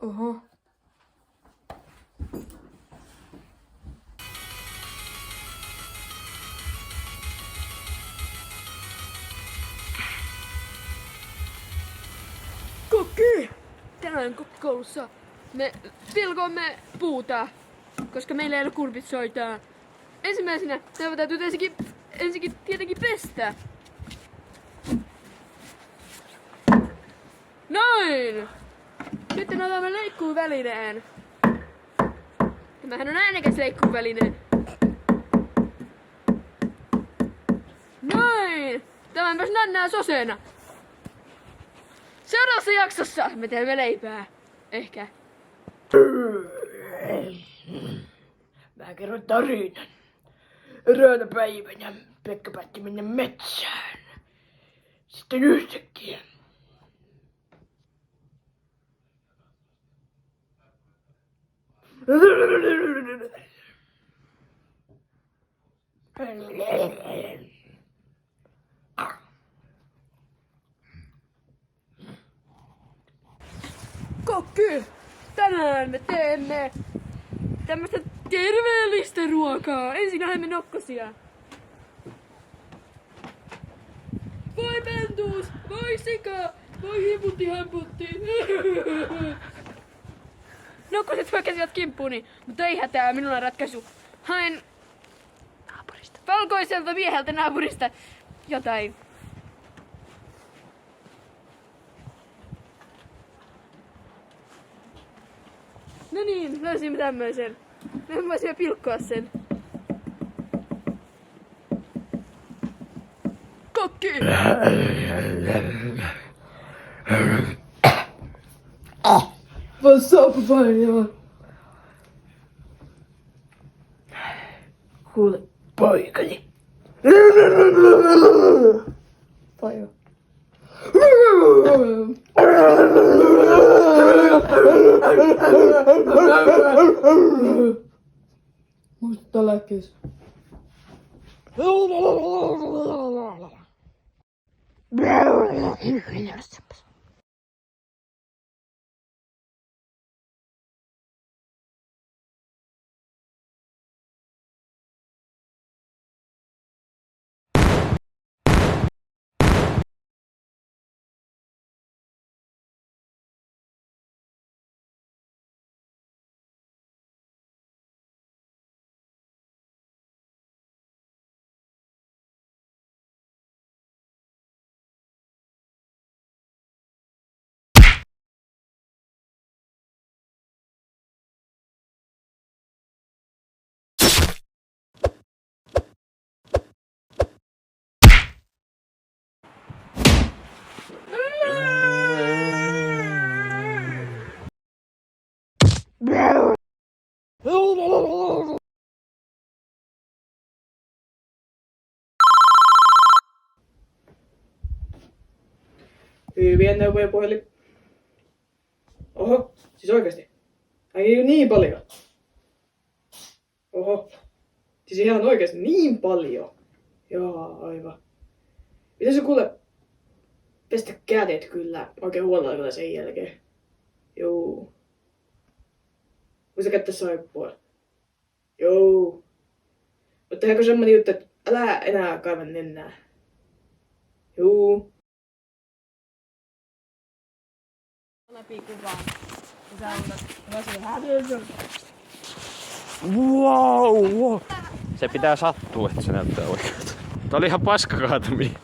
Oho. Kokki! Tänään koulussa me pilkoimme puuta, koska meillä ei ole kurpitsoitaa. Ensimmäisenä tämä täytyy ensinnäkin tietenkin pestä. Noin! Sitten otamme leikkuuvälineen. Tämähän on äänekäs leikkuuväline. Noin! Tämänpäs nännää sosena. Seuraavassa jaksossa me teemme leipää. Ehkä. Mä kerron tarinan. Eräänä päivänä Pekka päätti mennä metsään. Sitten yhtäkkiä Kokki! Tänään me teemme tämmöstä terveellistä ruokaa. Ensin lähdemme nokkosia. Voi pentuus! Voi sika! Voi himputti hämputti! Nokkoset hyökkäsivät kimppuuni, mutta ei hätää, minulla on ratkaisu. Haen naapurista. Valkoiselta mieheltä naapurista jotain. No niin, löysimme tämmöisen. Me voisimme pilkkoa sen. Kokki! What's up, Vaija? Kuule, poikani. Vaija. Muista lääkkeessä. Hyvien neuvojen puhelin. Oho, siis oikeesti? Ai niin paljon. Oho, siis ihan oikeesti niin paljon. Joo, aivan. Pitäisi kuule pestä kädet kyllä oikein huolella kyllä sen jälkeen. Joo. Muista käyttää saippua. Joo. Mutta tehdäänkö semmonen juttu, että älä enää kaiva nennää. Joo. Läpi kuvaan. Wow! Se pitää sattua, että se näyttää oikealta. Tää oli ihan paskakaatuminen.